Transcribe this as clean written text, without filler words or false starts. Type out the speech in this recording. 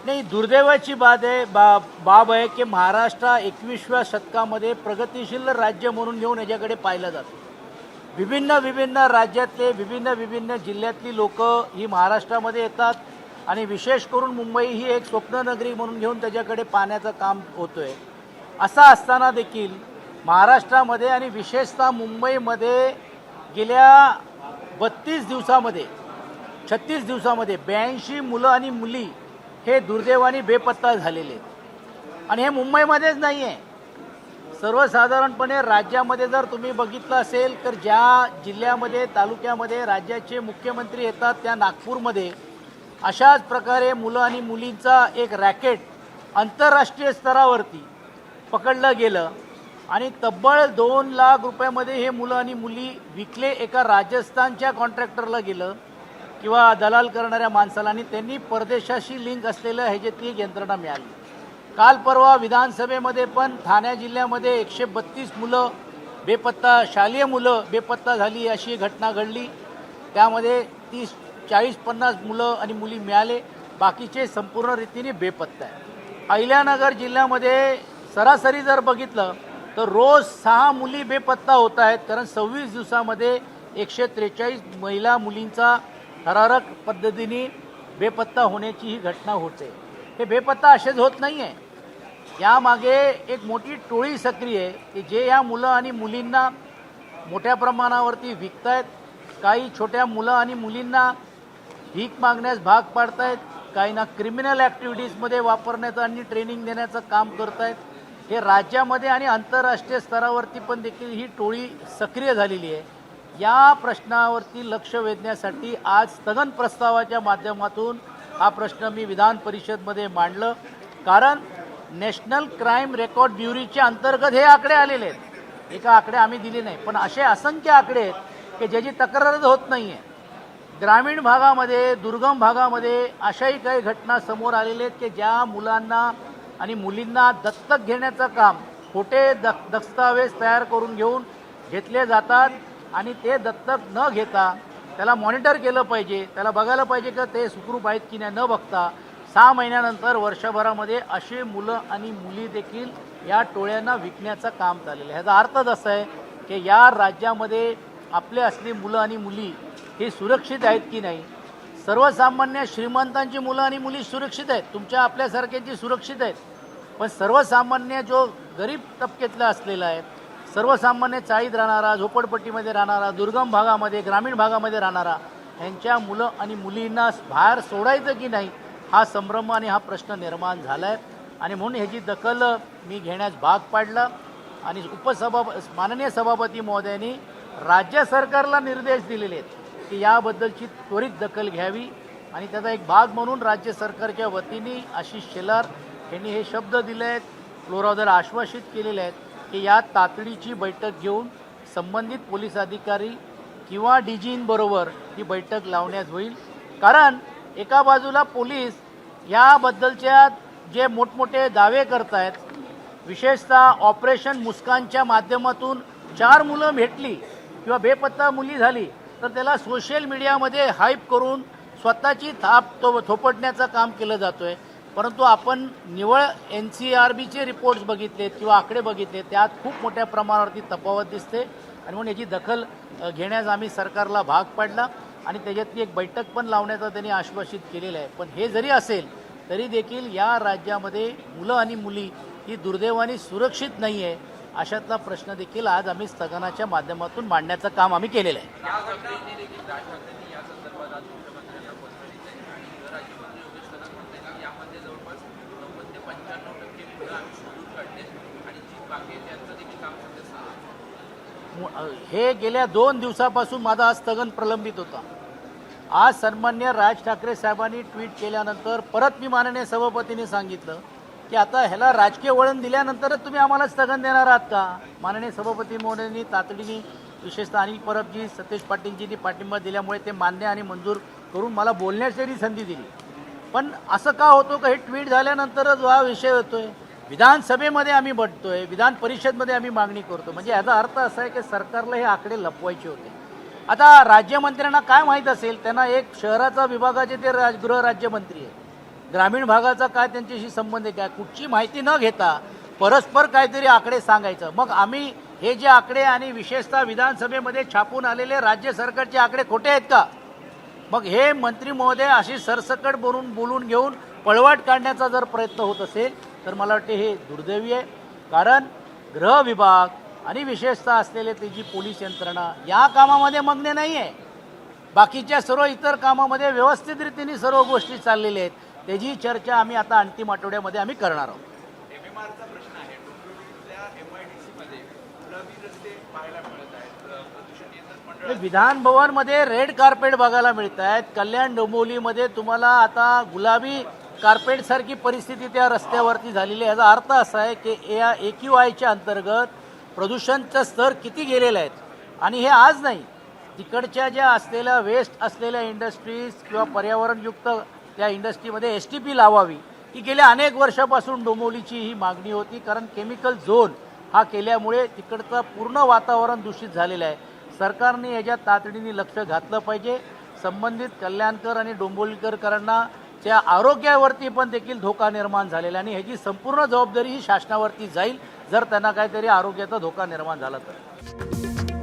नाही, दुर्दैवाची बाब आहे की महाराष्ट्र 21व्या शतकामध्ये प्रगतिशील राज्य म्हणून घेऊन याच्याकडे पाहिलं जातं. विभिन्न राज्यातले विभिन्न जिल्ह्यातली लोक ही महाराष्ट्रामध्ये येतात आणि विशेष करून मुंबई ही एक स्वप्ननगरी म्हणून घेऊन त्याच्याकडे पाहण्याचं काम होतोय. असं असताना देखील महाराष्ट्रामध्ये आणि विशेषतः मुंबईमध्ये गेल्या 32 दिवसामध्ये 36 दिवसामध्ये 82 मुलं आणि मुली हे दुर्दैवाने बेपत्ता झालेले आहेत. आणि हे मुंबईमध्येच नाही आहे, सर्वसाधारणपणे राज्यामध्ये जर तुम्ही बघितलं असेल तर ज्या जिल्ह्यामध्ये तालुक्यामध्ये राज्याचे मुख्यमंत्री येतात त्या नागपूरमध्ये अशाच प्रकारे मुलं आणि मुलींचा एक रॅकेट आंतरराष्ट्रीय स्तरावरती पकडलं गेलं आणि तब्बल 2 लाख रुपयामध्ये हे मुलं आणि मुली विकले. एका राजस्थानच्या कॉन्ट्रॅक्टरला गेलं किंवा दलाल करणाऱ्या माणसाला आणि त्यांनी परदेशाशी लिंक असलेलं ह्याच्यातली एक यंत्रणा मिळाली. काल परवा विधानसभेमध्ये पण ठाणे जिल्ह्यामध्ये 132 मुलं बेपत्ता, शालेय मुलं बेपत्ता झाली अशी घटना घडली. त्यामध्ये 30-40-50 मुलं आणि मुली मिळाले, बाकीचे संपूर्ण रीतीने बेपत्ता आहे. अहिल्यानगर जिल्ह्यामध्ये सरासरी जर बघितलं तर रोज 6 मुली बेपत्ता होत आहेत, कारण 26 दिवसामध्ये 143 महिला मुलींचा थरारक पद्धतीने बेपत्ता होण्याची ही घटना होते. हे बेपत्ता असेच होत नाही आहे, यामागे एक मोठी टोळी सक्रिय आहे की जे या मुलं आणि मुलींना मोठ्या प्रमाणावरती विकतायत. काही छोट्या मुलं आणि मुलींना भीक मागण्यास भाग पाडतायत, काहींना क्रिमिनल ॲक्टिव्हिटीजमध्ये वापरण्याचं आणि ट्रेनिंग देण्याचं काम करतायत. हे राज्यामध्ये आणि आंतरराष्ट्रीय स्तरावरती पण देखील ही टोळी सक्रिय झालेली आहे. या प्रश्नावरती लक्ष वेधण्यासाठी आज स्थगन प्रस्तावाच्या माध्यमातून हा प्रश्न मी विधान परिषदमध्ये मांडलं. कारण नॅशनल क्राईम रेकॉर्ड ब्युरोच्या अंतर्गत हे आकडे आलेले आहेत. एका आकडे आम्ही दिले नाही, पण असे असंख्य आकडे आहेत की ज्याची तक्रारच होत नाही आहे. ग्रामीण भागामध्ये, दुर्गम भागामध्ये अशाही काही घटना समोर आलेल्या आहेत की ज्या मुलांना आणि मुलींना दत्तक घेण्याचं काम खोटे दस्तावेज तयार करून घेतले जातात आणि ते दत्तक न घेता त्याला मॉनिटर केलं पाहिजे, त्याला बघायला पाहिजे की ते सुखरूप आहेत की नाही, न बघता 6 महिन्यानंतर वर्षभरामध्ये असे मुलं आणि मुली देखील या टोळ्यांना विकण्याचं काम चाललेलं आहे. ह्याचा अर्थच असा आहे की या राज्यामध्ये आपले असली मुलं आणि मुली हे सुरक्षित आहेत की नाही. सर्वसामान्य श्रीमंतांची मुलं आणि मुली सुरक्षित आहेत, तुमच्या आपल्यासारख्यांची सुरक्षित आहेत, पण सर्वसामान्य जो गरीब तबक्यातला असलेला आहे, सर्वसामान्य चाळीत राहणारा, झोपडपट्टीमध्ये राहणारा, दुर्गम भागामध्ये, ग्रामीण भागामध्ये राहणारा, यांच्या मुलं आणि मुलींना बाहेर सोडायचं की नाही हा संभ्रम आणि हा प्रश्न निर्माण झाला आहे. आणि म्हणून ह्याची दखल मी घेण्यास भाग पाडला आणि माननीय सभापती महोदयांनी राज्य सरकारला निर्देश दिलेले आहेत की याबद्दलची त्वरित दखल घ्यावी. आणि त्याचा एक भाग म्हणून राज्य सरकारच्या वतीने आशिष शेलार यांनी हे शब्द दिले आहेत, फ्लोरावर आश्वासित केलेले आहेत की या तातडीची बैठक घेऊन संबंधित पोलीस अधिकारी किंवा डीजींबरोबर ही बैठक लावण्यात होईल. कारण एका बाजूला पोलीस याबद्दलच्या जे मोठमोठे दावे करत आहेत, विशेषतः ऑपरेशन मुस्कानच्या माध्यमातून 4 मुलं भेटली किंवा बेपत्ता मुली झाली तर त्याला सोशल मीडियामध्ये हाईप करून स्वतःची थाप थोपटण्याचं काम केलं जातो आहे. परंतु आपण निवळ NCRBचे रिपोर्ट्स बघितलेत किंवा आकडे बघितले, त्यात खूप मोठ्या प्रमाणावरती तफावत दिसते. आणि म्हणून याची दखल घेण्यास आम्ही सरकारला भाग पाडला आणि त्याच्यातली एक बैठक पण लावण्याचं त्यांनी आश्वासित केलेलं आहे. पण हे जरी असेल तरी देखील या राज्यामध्ये मुलं आणि मुली ही दुर्दैवाने सुरक्षित नाही आहे, अशातला प्रश्न देखील आज आम्ही स्थगनाच्या माध्यमातून मांडण्याचं काम आम्ही केलेलं आहे. हे गेल्या 2 दिवसापासून माझा आज स्थगन प्रलंबित होता. आज सन्मान्य राज ठाकरे साहेबांनी ट्विट केल्यानंतर परत मी माननीय सभापतींनी सांगितलं की आता ह्याला राजकीय वळण दिल्यानंतरच तुम्ही आम्हाला स्थगन देणार आहात का. माननीय सभापती महोदयांनी तातडीने विशेषतः अनिल परबजी, सतेज पाटीलजींनी पाठिंबा दिल्यामुळे ते मान्य आणि मंजूर करून मला बोलण्याची संधी दिली. पण असं का होतो का हे ट्विट झाल्यानंतरच हा विषय होतोय. विधानसभेमध्ये आम्ही बघतोय, विधान परिषदमध्ये आम्ही मागणी करतो, म्हणजे याचा अर्थ असा आहे की सरकारला हे आकडे लपवायचे होते. आता राज्यमंत्र्यांना काय माहीत असेल, त्यांना एक शहराचा विभागाचे ते गृह राज्यमंत्री आहे, ग्रामीण भागाचा काय त्यांच्याशी संबंध आहे काय, कुठची माहिती न घेता परस्पर काहीतरी आकडे सांगायचं. मग आम्ही हे जे आकडे आणि विशेषतः विधानसभेमध्ये छापून आलेले राज्य सरकारचे आकडे खोटे आहेत का? मग हे मंत्री महोदय अशी सरसकट बोलून घेऊन पळवाट काढण्याचा जर प्रयत्न होत असेल तर मला वाटते हे दुर्दैवी आहे. कारण गृह विभाग आणि विशेषतः असलेले ते जी पोलीस यंत्रणा या कामामध्ये मग्न नाही आहे. बाकीच्या सर्व इतर कामामध्ये व्यवस्थित रीतीने सर्व गोष्टी चाललेल्या आहेत. त्याची चर्चा आम्ही आता अंतिम आठवड्यामध्ये आम्ही करणार आहोत. MMRचा प्रश्न आहे. डोंबिवलीतल्या MIDC मध्ये गुलाबी रस्ते पाहायला मिळत आहेत. प्रदूषण नियंत्रण मंडळ विधान भवनमध्ये रेड कार्पेट बघायला मिळत आहेत. कल्याण डोंबिवलीमध्ये तुम्हाला आता गुलाबी कार्पेटसारखी परिस्थिती त्या रस्त्यावरती झालेली आहे. याचा अर्थ असा आहे की या AQIच्या अंतर्गत प्रदूषणचं स्तर किती गेलेलं आहेत. आणि हे आज नाही, तिकडच्या ज्या असलेल्या वेस्ट असलेल्या इंडस्ट्रीज किंवा पर्यावरणयुक्त त्या इंडस्ट्रीमध्ये STP लावावी ही गेल्या अनेक वर्षापासून डोंबिवलीची ही मागणी होती. कारण केमिकल झोन हा केल्यामुळे तिकडचं पूर्ण वातावरण दूषित झालेलं आहे. सरकारने याच्यात तातडीने लक्ष घातलं पाहिजे. संबंधित कल्याणकर आणि डोंबिवलीकरांना त्या आरोग्यावरती पण देखील धोका निर्माण झालेला आहे आणि ह्याची संपूर्ण जबाबदारी ही शासनावरती जाईल जर त्यांना काहीतरी आरोग्याचा धोका निर्माण झाला तर.